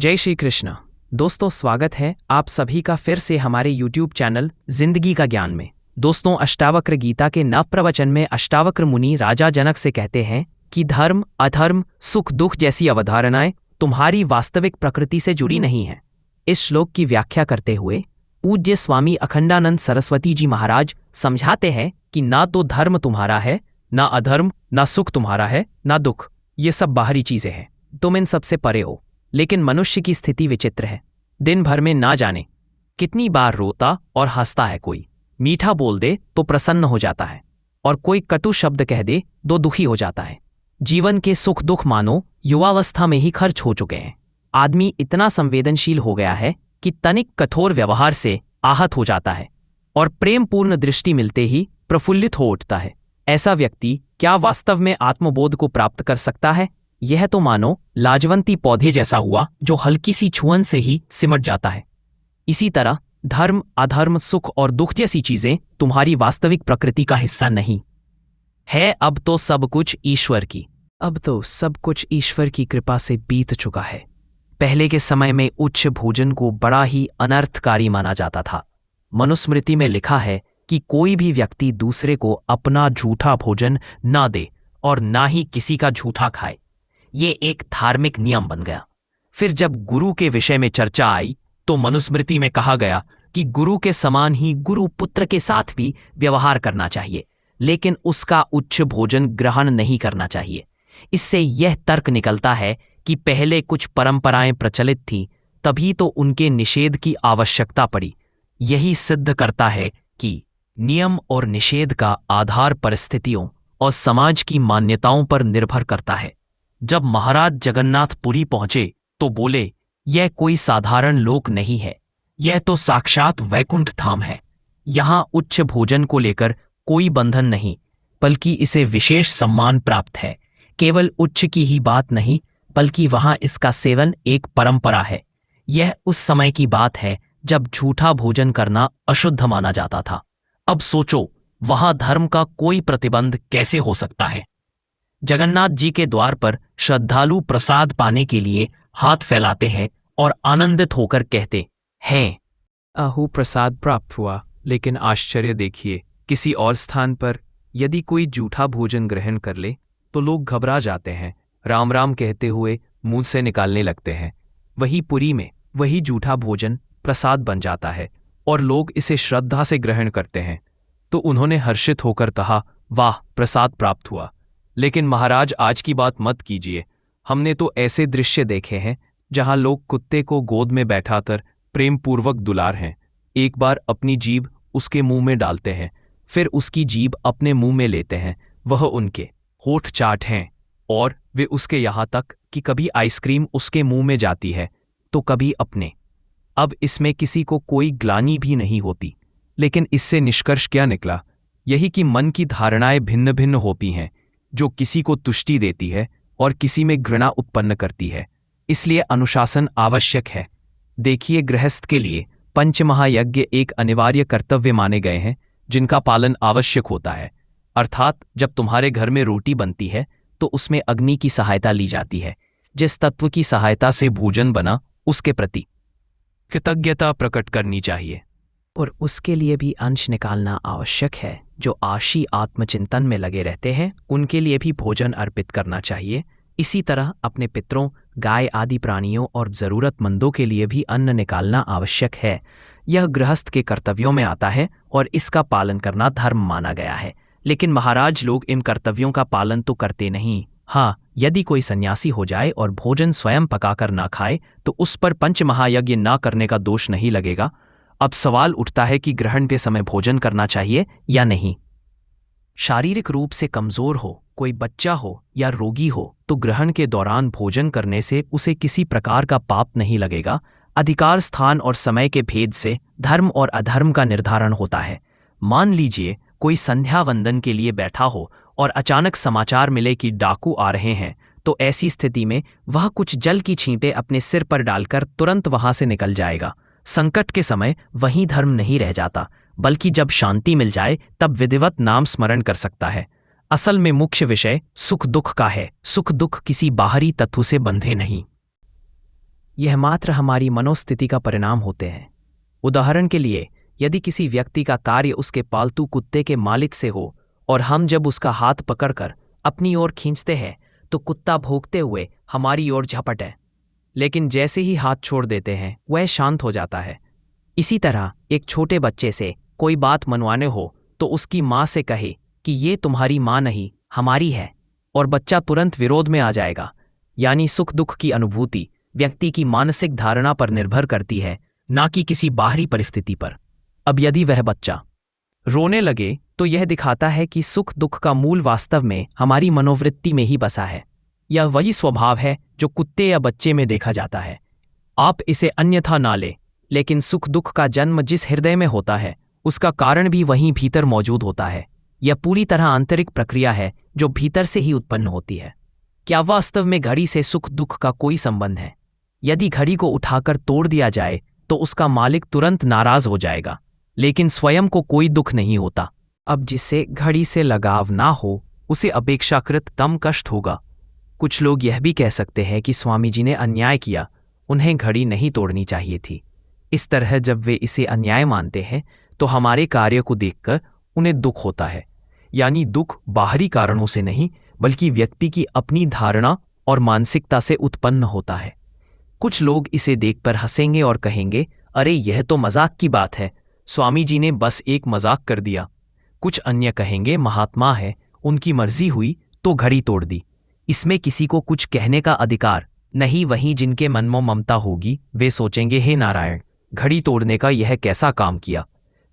जय श्री कृष्ण। दोस्तों, स्वागत है आप सभी का फिर से हमारे YouTube चैनल जिंदगी का ज्ञान में। दोस्तों, अष्टावक्र गीता के नव प्रवचन में अष्टावक्र मुनि राजा जनक से कहते हैं कि धर्म, अधर्म, सुख दुख जैसी अवधारणाएं तुम्हारी वास्तविक प्रकृति से जुड़ी नहीं हैं। इस श्लोक की व्याख्या करते हुए पूज्य स्वामी अखंडानंद सरस्वती जी महाराज समझाते हैं कि ना तो धर्म तुम्हारा है, ना अधर्म, ना सुख तुम्हारा है, ना दुख। ये सब बाहरी चीजें हैं, तुम इन सबसे परे हो। लेकिन मनुष्य की स्थिति विचित्र है। दिन भर में ना जाने कितनी बार रोता और हंसता है। कोई मीठा बोल दे तो प्रसन्न हो जाता है, और कोई कटु शब्द कह दे तो दुखी हो जाता है। जीवन के सुख दुख मानो युवावस्था में ही खर्च हो चुके हैं। आदमी इतना संवेदनशील हो गया है कि तनिक कठोर व्यवहार से आहत हो जाता है और प्रेमपूर्ण दृष्टि मिलते ही प्रफुल्लित हो उठता है। ऐसा व्यक्ति क्या वास्तव में आत्मबोध को प्राप्त कर सकता है? यह तो मानो लाजवंती पौधे जैसा हुआ जो हल्की सी छुअन से ही सिमट जाता है। इसी तरह धर्म, अधर्म, सुख और दुख जैसी चीजें तुम्हारी वास्तविक प्रकृति का हिस्सा नहीं है। अब तो सब कुछ ईश्वर की कृपा से बीत चुका है। पहले के समय में उच्च भोजन को बड़ा ही अनर्थकारी माना जाता था। मनुस्मृति में लिखा है कि कोई भी व्यक्ति दूसरे को अपना झूठा भोजन ना दे और ना ही किसी का झूठा खाए। ये एक धार्मिक नियम बन गया। फिर जब गुरु के विषय में चर्चा आई तो मनुस्मृति में कहा गया कि गुरु के समान ही गुरु पुत्र के साथ भी व्यवहार करना चाहिए, लेकिन उसका उच्च भोजन ग्रहण नहीं करना चाहिए। इससे यह तर्क निकलता है कि पहले कुछ परंपराएं प्रचलित थीं, तभी तो उनके निषेध की आवश्यकता पड़ी। यही सिद्ध करता है कि नियम और निषेध का आधार परिस्थितियों और समाज की मान्यताओं पर निर्भर करता है। जब महाराज जगन्नाथपुरी पहुंचे तो बोले, यह कोई साधारण लोक नहीं है, यह तो साक्षात वैकुंठ धाम है। यहाँ उच्च भोजन को लेकर कोई बंधन नहीं, बल्कि इसे विशेष सम्मान प्राप्त है। केवल उच्च की ही बात नहीं, बल्कि वहाँ इसका सेवन एक परंपरा है। यह उस समय की बात है जब झूठा भोजन करना अशुद्ध माना जाता था। अब सोचो, वहाँ धर्म का कोई प्रतिबंध कैसे हो सकता है? जगन्नाथ जी के द्वार पर श्रद्धालु प्रसाद पाने के लिए हाथ फैलाते हैं और आनंदित होकर कहते हैं, अहो प्रसाद प्राप्त हुआ। लेकिन आश्चर्य देखिए, किसी और स्थान पर यदि कोई जूठा भोजन ग्रहण कर ले तो लोग घबरा जाते हैं, राम राम कहते हुए मुंह से निकालने लगते हैं। वही पुरी में वही जूठा भोजन प्रसाद बन जाता है और लोग इसे श्रद्धा से ग्रहण करते हैं। तो उन्होंने हर्षित होकर कहा, वाह, प्रसाद प्राप्त हुआ। लेकिन महाराज, आज की बात मत कीजिए। हमने तो ऐसे दृश्य देखे हैं जहां लोग कुत्ते को गोद में बैठाकर प्रेमपूर्वक दुलार हैं। एक बार अपनी जीभ उसके मुंह में डालते हैं, फिर उसकी जीभ अपने मुंह में लेते हैं। वह उनके होठ चाट हैं, और वे उसके यहाँ तक कि कभी आइसक्रीम उसके मुंह में जाती है तो कभी अपने। अब इसमें किसी को कोई ग्लानि भी नहीं होती। लेकिन इससे निष्कर्ष क्या निकला? यही कि मन की धारणाएं भिन्न भिन्न होती हैं, जो किसी को तुष्टि देती है और किसी में घृणा उत्पन्न करती है। इसलिए अनुशासन आवश्यक है। देखिए, गृहस्थ के लिए पंचमहायज्ञ एक अनिवार्य कर्तव्य माने गए हैं, जिनका पालन आवश्यक होता है। अर्थात जब तुम्हारे घर में रोटी बनती है तो उसमें अग्नि की सहायता ली जाती है। जिस तत्व की सहायता से भोजन बना, उसके प्रति कृतज्ञता प्रकट करनी चाहिए, और उसके लिए भी अंश निकालना आवश्यक है। जो आशी आत्मचिंतन में लगे रहते हैं, उनके लिए भी भोजन अर्पित करना चाहिए। इसी तरह अपने पितरों, गाय आदि प्राणियों और जरूरतमंदों के लिए भी अन्न निकालना आवश्यक है। यह गृहस्थ के कर्तव्यों में आता है और इसका पालन करना धर्म माना गया है। लेकिन महाराज, लोग इन कर्तव्यों का पालन तो करते नहीं। हाँ, यदि कोई सन्यासी हो जाए और भोजन स्वयं पकाकर ना खाए तो उस पर पंचमहायज्ञ ना करने का दोष नहीं लगेगा। अब सवाल उठता है कि ग्रहण के समय भोजन करना चाहिए या नहीं। शारीरिक रूप से कमजोर हो, कोई बच्चा हो या रोगी हो तो ग्रहण के दौरान भोजन करने से उसे किसी प्रकार का पाप नहीं लगेगा। अधिकार, स्थान और समय के भेद से धर्म और अधर्म का निर्धारण होता है। मान लीजिए कोई संध्या वंदन के लिए बैठा हो और अचानक समाचार मिले कि डाकू आ रहे हैं, तो ऐसी स्थिति में वह कुछ जल की छींटे अपने सिर पर डालकर तुरंत वहां से निकल जाएगा। संकट के समय वहीं धर्म नहीं रह जाता, बल्कि जब शांति मिल जाए तब विधिवत नाम स्मरण कर सकता है। असल में मुख्य विषय सुख दुख का है। सुख दुख किसी बाहरी तत्व से बंधे नहीं। यह मात्र हमारी मनोस्थिति का परिणाम होते हैं। उदाहरण के लिए, यदि किसी व्यक्ति का कार्य उसके पालतू कुत्ते के मालिक से हो और हम जब उसका हाथ पकड़कर अपनी ओर खींचते हैं तो कुत्ता भौंकते हुए हमारी ओर झपटे, लेकिन जैसे ही हाथ छोड़ देते हैं वह शांत हो जाता है। इसी तरह एक छोटे बच्चे से कोई बात मनवाने हो तो उसकी माँ से कहे कि ये तुम्हारी माँ नहीं, हमारी है, और बच्चा तुरंत विरोध में आ जाएगा। यानी सुख दुख की अनुभूति व्यक्ति की मानसिक धारणा पर निर्भर करती है, ना कि किसी बाहरी परिस्थिति पर। अब यदि वह बच्चा रोने लगे तो यह दिखाता है कि सुख दुख का मूल वास्तव में हमारी मनोवृत्ति में ही बसा है। यह वही स्वभाव है जो कुत्ते या बच्चे में देखा जाता है। आप इसे अन्यथा ना लें, लेकिन सुख दुख का जन्म जिस हृदय में होता है उसका कारण भी वहीं भीतर मौजूद होता है। यह पूरी तरह आंतरिक प्रक्रिया है जो भीतर से ही उत्पन्न होती है। क्या वास्तव में घड़ी से सुख दुख का कोई संबंध है? यदि घड़ी को उठाकर तोड़ दिया जाए तो उसका मालिक तुरंत नाराज हो जाएगा, लेकिन स्वयं को कोई दुख नहीं होता। अब जिससे घड़ी से लगाव ना हो उसे अपेक्षाकृत कम कष्ट होगा। कुछ लोग यह भी कह सकते हैं कि स्वामी जी ने अन्याय किया, उन्हें घड़ी नहीं तोड़नी चाहिए थी। इस तरह जब वे इसे अन्याय मानते हैं तो हमारे कार्य को देखकर उन्हें दुख होता है। यानी दुख बाहरी कारणों से नहीं बल्कि व्यक्ति की अपनी धारणा और मानसिकता से उत्पन्न होता है। कुछ लोग इसे देखकर हंसेंगे और कहेंगे, अरे यह तो मजाक की बात है, स्वामी जी ने बस एक मजाक कर दिया। कुछ अन्य कहेंगे, महात्मा है, उनकी मर्जी हुई तो घड़ी तोड़ दी, इसमें किसी को कुछ कहने का अधिकार नहीं। वहीं जिनके मन में ममता होगी वे सोचेंगे, हे नारायण, घड़ी तोड़ने का यह कैसा काम किया।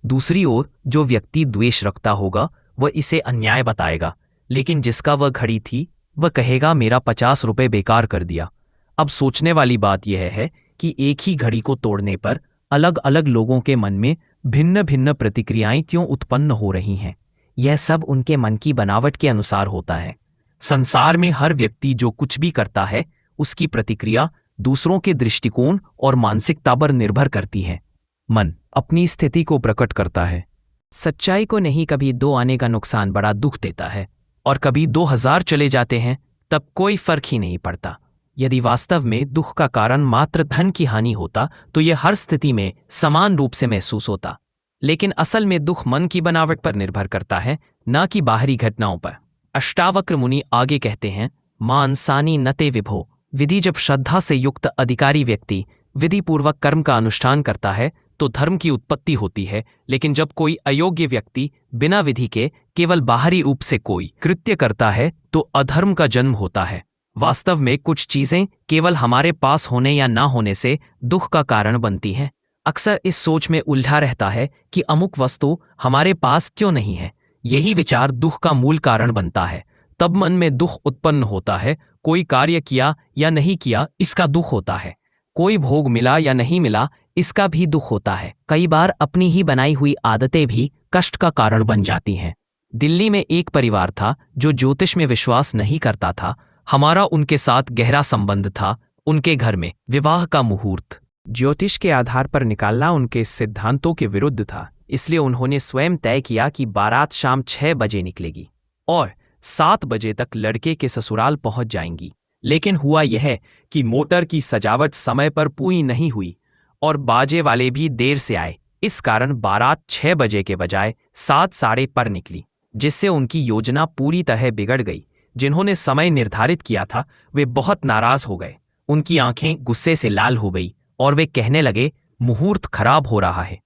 दूसरी ओर जो व्यक्ति द्वेष रखता होगा वह इसे अन्याय बताएगा, लेकिन जिसका वह घड़ी थी वह कहेगा, मेरा 50 रुपये बेकार कर दिया। अब सोचने वाली बात यह है कि एक ही घड़ी को तोड़ने पर अलग अलग लोगों के मन में भिन्न भिन्न प्रतिक्रियाएं क्यों उत्पन्न हो रही हैं। यह सब उनके मन की बनावट के अनुसार होता है। संसार में हर व्यक्ति जो कुछ भी करता है उसकी प्रतिक्रिया दूसरों के दृष्टिकोण और मानसिकता पर निर्भर करती है। मन अपनी स्थिति को प्रकट करता है। सच्चाई को नहीं, कभी 2 आने का नुकसान बड़ा दुख देता है और कभी 2000 चले जाते हैं तब कोई फर्क ही नहीं पड़ता। यदि वास्तव में दुख का कारण मात्र धन की हानि होता तो यह हर स्थिति में समान रूप से महसूस होता, लेकिन असल में दुख मन की बनावट पर निर्भर करता है, न कि बाहरी घटनाओं पर। अष्टावक्र मुनि आगे कहते हैं, मानसानी नते विभो। विधि जब श्रद्धा से युक्त अधिकारी व्यक्ति विधि पूर्वक कर्म का अनुष्ठान करता है तो धर्म की उत्पत्ति होती है, लेकिन जब कोई अयोग्य व्यक्ति बिना विधि के केवल बाहरी रूप से कोई कृत्य करता है तो अधर्म का जन्म होता है। वास्तव में कुछ चीजें केवल हमारे पास होने या ना होने से दुख का कारण बनती हैं। अक्सर इस सोच में उलझा रहता है कि अमुक वस्तु हमारे पास क्यों नहीं है। यही विचार दुख का मूल कारण बनता है। तब मन में दुख उत्पन्न होता है। कोई कार्य किया या नहीं किया इसका दुख होता है। कोई भोग मिला या नहीं मिला इसका भी दुख होता है। कई बार अपनी ही बनाई हुई आदतें भी कष्ट का कारण बन जाती हैं। दिल्ली में एक परिवार था जो ज्योतिष में विश्वास नहीं करता था। हमारा उनके साथ गहरा संबंध था। उनके घर में विवाह का मुहूर्त ज्योतिष के आधार पर निकालना उनके सिद्धांतों के विरुद्ध था, इसलिए उन्होंने स्वयं तय किया कि बारात शाम 6 बजे निकलेगी और 7 बजे तक लड़के के ससुराल पहुंच जाएंगी। लेकिन हुआ यह कि मोटर की सजावट समय पर पूरी नहीं हुई और बाजे वाले भी देर से आए। इस कारण बारात 6 बजे के बजाय 7 साढ़े पर निकली, जिससे उनकी योजना पूरी तरह बिगड़ गई। जिन्होंने समय निर्धारित किया था वे बहुत नाराज हो गए। उनकी आंखें गुस्से से लाल हो गई और वे कहने लगे, मुहूर्त खराब हो रहा है,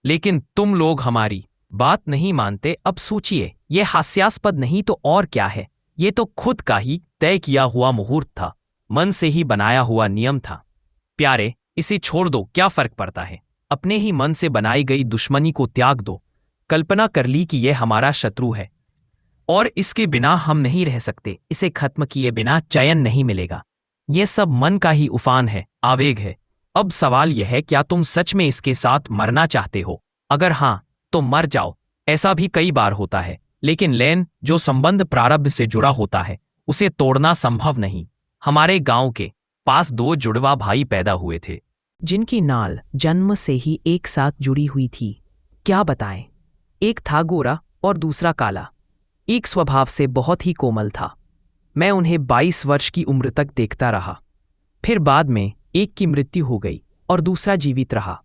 लेकिन तुम लोग हमारी बात नहीं मानते। अब सोचिए, ये हास्यास्पद नहीं तो और क्या है। ये तो खुद का ही तय किया हुआ मुहूर्त था, मन से ही बनाया हुआ नियम था। प्यारे, इसे छोड़ दो, क्या फर्क पड़ता है। अपने ही मन से बनाई गई दुश्मनी को त्याग दो। कल्पना कर ली कि यह हमारा शत्रु है और इसके बिना हम नहीं रह सकते। इसे खत्म किए बिना चयन नहीं मिलेगा। यह सब मन का ही उफान है, आवेग है। अब सवाल यह है, क्या तुम सच में इसके साथ मरना चाहते हो? अगर हाँ तो मर जाओ। ऐसा भी कई बार होता है, लेकिन लेन जो संबंध प्रारब्ध से जुड़ा होता है उसे तोड़ना संभव नहीं। हमारे गांव के पास 2 जुड़वा भाई पैदा हुए थे, जिनकी नाल जन्म से ही एक साथ जुड़ी हुई थी। क्या बताएं, एक था गोरा और दूसरा काला। एक स्वभाव से बहुत ही कोमल था। मैं उन्हें 22 वर्ष की उम्र तक देखता रहा। फिर बाद में एक की मृत्यु हो गई और दूसरा जीवित रहा,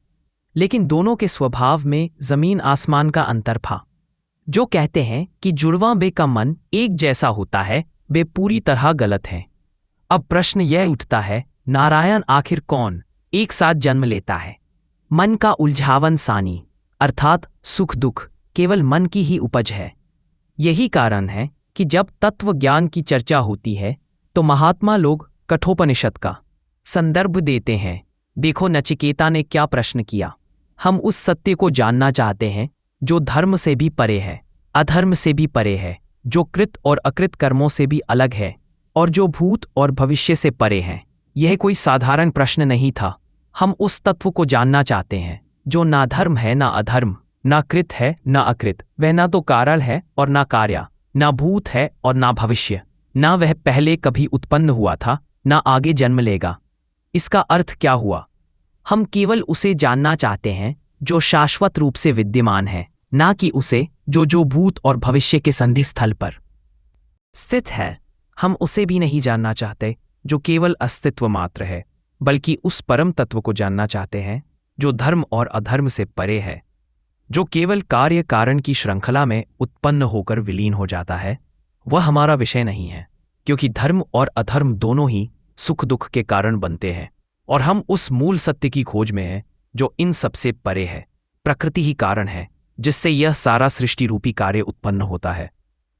लेकिन दोनों के स्वभाव में जमीन आसमान का अंतर था। जो कहते हैं कि जुड़वां बे का मन एक जैसा होता है, वे पूरी तरह गलत हैं। अब प्रश्न यह उठता है, नारायण आखिर कौन एक साथ जन्म लेता है? मन का उलझावन सानी अर्थात सुख दुख केवल मन की ही उपज है। यही कारण है कि जब तत्व ज्ञान की चर्चा होती है तो महात्मा लोग कठोपनिषद का संदर्भ देते हैं। देखो नचिकेता ने क्या प्रश्न किया। हम उस सत्य को जानना चाहते हैं जो धर्म से भी परे है, अधर्म से भी परे है, जो कृत और अकृत कर्मों से भी अलग है और जो भूत और भविष्य से परे है। यह कोई साधारण प्रश्न नहीं था। हम उस तत्व को जानना चाहते हैं जो ना धर्म है ना अधर्म, ना कृत है ना अकृत। वह ना तो कारण है और ना कार्य, ना भूत है और ना भविष्य, ना वह पहले कभी उत्पन्न हुआ था ना आगे जन्म लेगा। इसका अर्थ क्या हुआ? हम केवल उसे जानना चाहते हैं जो शाश्वत रूप से विद्यमान है, ना कि उसे जो भूत और भविष्य के संधि स्थल पर स्थित है। हम उसे भी नहीं जानना चाहते जो केवल अस्तित्व मात्र है, बल्कि उस परम तत्व को जानना चाहते हैं जो धर्म और अधर्म से परे है, जो केवल कार्य कारण की श्रृंखला में उत्पन्न होकर विलीन हो जाता है। वह हमारा विषय नहीं है, क्योंकि धर्म और अधर्म दोनों ही सुख दुख के कारण बनते हैं और हम उस मूल सत्य की खोज में हैं जो इन सबसे परे है। प्रकृति ही कारण है जिससे यह सारा सृष्टि रूपी कार्य उत्पन्न होता है।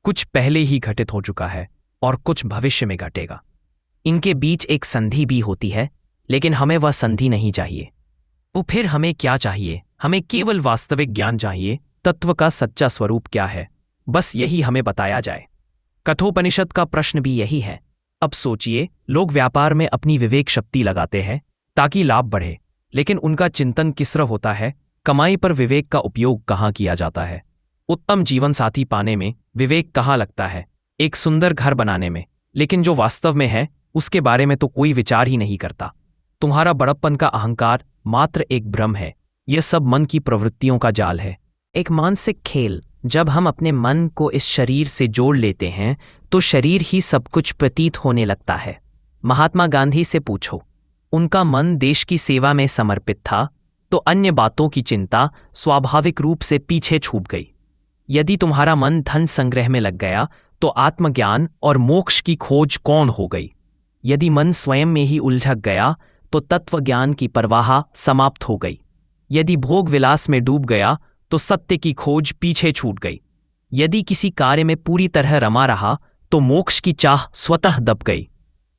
कुछ पहले ही घटित हो चुका है और कुछ भविष्य में घटेगा। इनके बीच एक संधि भी होती है, लेकिन हमें वह संधि नहीं चाहिए। तो फिर हमें क्या चाहिए? हमें केवल वास्तविक ज्ञान चाहिए। तत्व का सच्चा स्वरूप क्या है, बस यही हमें बताया जाए। कठोपनिषद का प्रश्न भी यही है। अब सोचिए, लोग व्यापार में अपनी विवेक शक्ति लगाते हैं ताकि लाभ बढ़े, लेकिन उनका चिंतन किस तरह होता है? कमाई पर विवेक का उपयोग कहाँ किया जाता है? उत्तम जीवन साथी पाने में विवेक कहाँ लगता है? एक सुंदर घर बनाने में, लेकिन जो वास्तव में है उसके बारे में तो कोई विचार ही नहीं करता। तुम्हारा बड़प्पन का अहंकार मात्र एक भ्रम है। यह सब मन की प्रवृत्तियों का जाल है, एक मानसिक खेल। जब हम अपने मन को इस शरीर से जोड़ लेते हैं तो शरीर ही सब कुछ प्रतीत होने लगता है। महात्मा गांधी से पूछो, उनका मन देश की सेवा में समर्पित था तो अन्य बातों की चिंता स्वाभाविक रूप से पीछे छूट गई। यदि तुम्हारा मन धन संग्रह में लग गया तो आत्मज्ञान और मोक्ष की खोज कौन हो गई? यदि मन स्वयं में ही उलझक गया तो तत्वज्ञान की परवाह समाप्त हो गई। यदि भोग विलास में डूब गया तो सत्य की खोज पीछे छूट गई। यदि किसी कार्य में पूरी तरह रमा रहा तो मोक्ष की चाह स्वतः दब गई।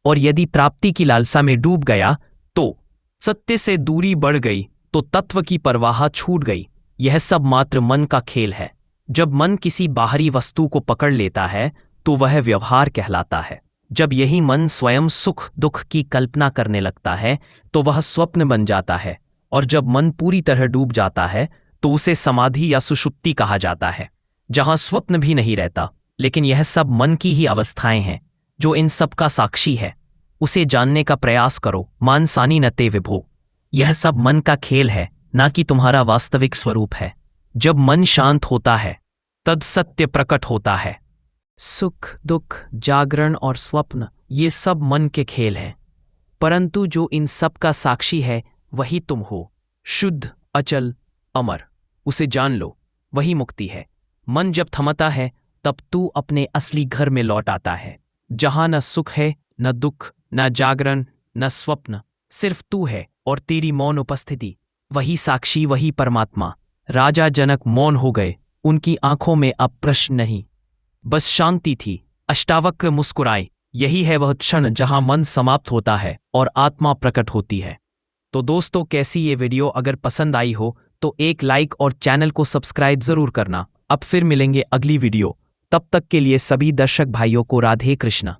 और यदि प्राप्ति की लालसा में डूब गया तो सत्य से दूरी बढ़ गई, तो तत्व की परवाह छूट गई। यह सब मात्र मन का खेल है। जब मन किसी बाहरी वस्तु को पकड़ लेता है तो वह व्यवहार कहलाता है। जब यही मन स्वयं सुख दुख की कल्पना करने लगता है तो वह स्वप्न बन जाता है। और जब मन पूरी तरह डूब जाता है तो उसे समाधि या सुषुप्ति कहा जाता है, जहां स्वप्न भी नहीं रहता। लेकिन यह सब मन की ही अवस्थाएं हैं जो इन सब का साक्षी है। उसे जानने का प्रयास करो। मानसानी नते विभो। यह सब मन का खेल है, ना कि तुम्हारा वास्तविक स्वरूप है। जब मन शांत होता है तद सत्य प्रकट होता है। सुख दुख जागरण और स्वप्न ये सब मन के खेल हैं, परंतु जो इन सब का साक्षी है वही तुम हो, शुद्ध अचल अमर। उसे जान लो, वही मुक्ति है। मन जब थमता है तब तू अपने असली घर में लौट आता है, जहां न सुख है न दुख, न जागरण न स्वप्न, सिर्फ तू है और तेरी मौन उपस्थिति। वही साक्षी, वही परमात्मा। राजा जनक मौन हो गए। उनकी आंखों में अब प्रश्न नहीं, बस शांति थी। अष्टावक्र मुस्कुराए। यही है वह क्षण जहां मन समाप्त होता है और आत्मा प्रकट होती है। तो दोस्तों, कैसी ये वीडियो? अगर पसंद आई हो तो एक लाइक और चैनल को सब्सक्राइब जरूर करना। अब फिर मिलेंगे अगली वीडियो। तब तक के लिए सभी दर्शक भाइयों को राधे कृष्णा।